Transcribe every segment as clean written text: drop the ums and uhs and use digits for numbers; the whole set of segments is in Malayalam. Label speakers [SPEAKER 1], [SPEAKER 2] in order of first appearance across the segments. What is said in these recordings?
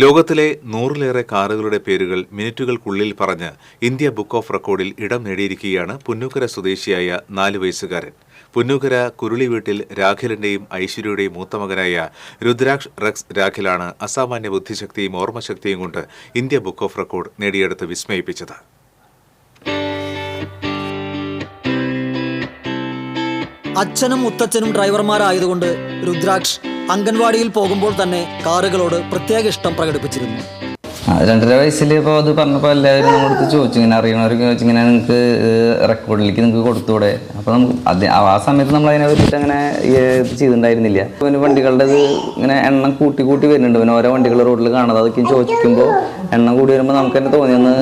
[SPEAKER 1] ലോകത്തിലെ 100-ലേറെ കാറുകളുടെ പേരുകൾ മിനിറ്റുകൾക്കുള്ളിൽ പറഞ്ഞ് ഇന്ത്യ ബുക്ക് ഓഫ് റെക്കോർഡിൽ ഇടം നേടിയിരിക്കുകയാണ് പുന്നൂക്കര സ്വദേശിയായ 4 വയസ്സുകാരൻ. പുന്നൂക്കര കുരുളി വീട്ടിൽ രാഖിലിന്റെയും ഐശ്വര്യയുടെയും മൂത്തമകനായ രുദ്രാക്ഷ് റെക്സ് രാഖിലാണ് അസാമാന്യ ബുദ്ധിശക്തിയും ഓർമ്മശക്തിയും കൊണ്ട് ഇന്ത്യ ബുക്ക് ഓഫ് റെക്കോർഡ് നേടിയെടുത്ത് വിസ്മയിപ്പിച്ചത്.
[SPEAKER 2] അച്ഛനും മുത്തച്ഛനും ഡ്രൈവർമാരായതുകൊണ്ട് രുദ്രാക്ഷ് അംഗൻവാടിയിൽ പോകുമ്പോൾ തന്നെ കാറുകളോട് പ്രത്യേക ഇഷ്ടം പ്രകടിപ്പിച്ചിരുന്നു.
[SPEAKER 3] 2.5 വയസ്സിൽ ഇപ്പോൾ അത് പറഞ്ഞപ്പോൾ എല്ലാവരും നമ്മളടുത്ത് ചോദിച്ചു, ഇങ്ങനെ അറിയണവർക്ക് ചോദിച്ചു, ഇങ്ങനെ നിങ്ങൾക്ക് റെക്കോർഡിലേക്ക് നിങ്ങൾക്ക് കൊടുത്തൂടെ. അപ്പോൾ നമുക്ക് ആ സമയത്ത് നമ്മൾ അതിനെ പറ്റിയിട്ട് അങ്ങനെ ഇത് ചെയ്തിട്ടുണ്ടായിരുന്നില്ല. പിന്നെ വണ്ടികളുടെ ഇങ്ങനെ എണ്ണം കൂട്ടി വരുന്നുണ്ട്. പിന്നെ ഓരോ വണ്ടികൾ റോഡിൽ കാണാതെ അതൊക്കെ ചോദിക്കുമ്പോൾ എണ്ണം കൂടി വരുമ്പോൾ നമുക്ക് തന്നെ തോന്നിയൊന്ന്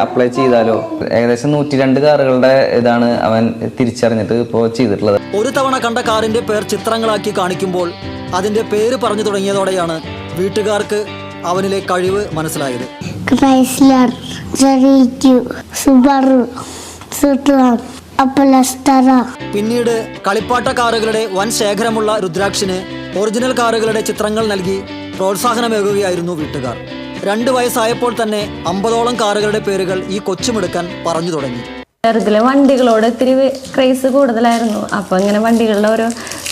[SPEAKER 3] അപ്ലൈ ചെയ്താലോ. ഏകദേശം 102 കാറുകളുടെ ഇതാണ് അവൻ തിരിച്ചറിഞ്ഞിട്ട് ഇപ്പോൾ ചെയ്തിട്ടുള്ളത്.
[SPEAKER 2] ഒരു തവണ കണ്ട കാറിന്റെ പേർ ചിത്രങ്ങളാക്കി കാണിക്കുമ്പോൾ അതിന്റെ പേര് പറഞ്ഞു തുടങ്ങിയതോടെയാണ് വീട്ടുകാർക്ക് അവനിലെ കഴിവ് മനസ്സിലായത്.
[SPEAKER 4] ക്രൈസ്ലർ, സുബാറു,
[SPEAKER 2] പിന്നീട് കളിപ്പാട്ട കാറുകളുടെ വൻ ശേഖരമുള്ള രുദ്രാക്ഷിന് ഒറിജിനൽ കാറുകളുടെ ചിത്രങ്ങൾ നൽകി പ്രോത്സാഹനമേകുകയായിരുന്നു വീട്ടുകാർ. 2 വയസ്സായപ്പോൾ തന്നെ 50ഓളം കാറുകളുടെ പേരുകൾ ഈ കൊച്ചുമിടുക്കൻ പറഞ്ഞു തുടങ്ങി.
[SPEAKER 5] ചെറുതിലെ വണ്ടികളോട് ഇത്തിരി ക്രേസ് കൂടുതലായിരുന്നു. അപ്പോൾ ഇങ്ങനെ വണ്ടികളുടെ ഓരോ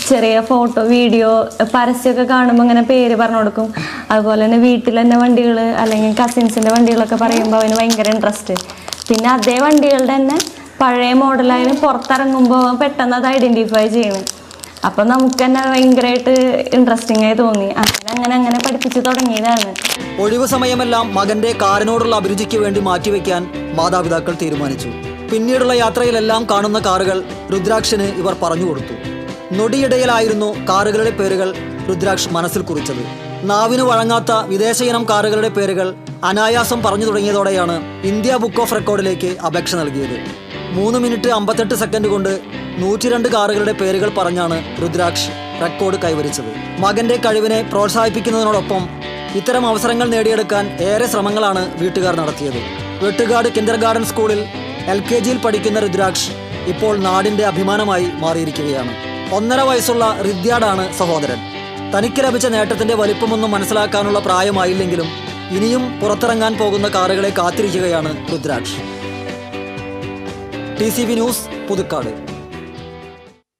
[SPEAKER 5] ചെറിയ ഫോട്ടോ, വീഡിയോ, പരസ്യമൊക്കെ കാണുമ്പോൾ ഇങ്ങനെ പേര് പറഞ്ഞു കൊടുക്കും. അതുപോലെ തന്നെ വീട്ടിൽ തന്നെ വണ്ടികൾ അല്ലെങ്കിൽ കസിൻസിൻ്റെ വണ്ടികളൊക്കെ പറയുമ്പോൾ അവന് ഭയങ്കര ഇൻട്രസ്റ്റ്. പിന്നെ അതേ വണ്ടികളുടെ തന്നെ പഴയ മോഡലായാലും പുറത്തിറങ്ങുമ്പോൾ പെട്ടെന്ന് അത് ഐഡൻറ്റിഫൈ ചെയ്യണം. അപ്പം നമുക്ക് തന്നെ ഭയങ്കരമായിട്ട് ഇൻട്രസ്റ്റിംഗ് ആയി തോന്നി. അങ്ങനെ പഠിപ്പിച്ചു തുടങ്ങിയതാണ്.
[SPEAKER 2] ഒഴിവു സമയമെല്ലാം മകന്റെ കാറിനോടുള്ള അഭിരുചിക്ക് വേണ്ടി മാറ്റിവെക്കാൻ മാതാപിതാക്കൾ തീരുമാനിച്ചു. പിന്നീടുള്ള യാത്രയിലെല്ലാം കാണുന്ന കാറുകൾ രുദ്രാക്ഷിന് ഇവർ പറഞ്ഞു കൊടുത്തു. നൊടിയിടയിലായിരുന്നു കാറുകളുടെ പേരുകൾ രുദ്രാക്ഷ് മനസ്സിൽ കുറിച്ചത്. നാവിന് വഴങ്ങാത്ത വിദേശ ഇനം കാറുകളുടെ പേരുകൾ അനായാസം പറഞ്ഞു തുടങ്ങിയതോടെയാണ് ഇന്ത്യ ബുക്ക് ഓഫ് റെക്കോർഡിലേക്ക് അപേക്ഷ നൽകിയത്. 3 മിനിറ്റ് 58 സെക്കൻഡ് കൊണ്ട് 102 കാറുകളുടെ പേരുകൾ പറഞ്ഞാണ് രുദ്രാക്ഷ് റെക്കോർഡ് കൈവരിച്ചത്. മകന്റെ കഴിവിനെ പ്രോത്സാഹിപ്പിക്കുന്നതിനോടൊപ്പം ഇത്തരം അവസരങ്ങൾ നേടിയെടുക്കാൻ ഏറെ ശ്രമങ്ങളാണ് വീട്ടുകാർ നടത്തിയത്. വെട്ടുകാട് കിൻഡർഗാർഡൻ സ്കൂളിൽ LKGയിൽ പഠിക്കുന്ന രുദ്രാക്ഷ് ഇപ്പോൾ നാടിന്റെ അഭിമാനമായി മാറിയിരിക്കുകയാണ്. 1.5 വയസ്സുള്ള റിദ്യാഡാണ് സഹോദരൻ. തനിക്ക് ലഭിച്ച നേട്ടത്തിന്റെ വലിപ്പമൊന്നും മനസ്സിലാക്കാനുള്ള പ്രായമായില്ലെങ്കിലും ഇനിയും പുറത്തിറങ്ങാൻ പോകുന്ന കാറുകളെ കാത്തിരിക്കുകയാണ് രുദ്രാക്ഷ്. TCV news, Puthukkad.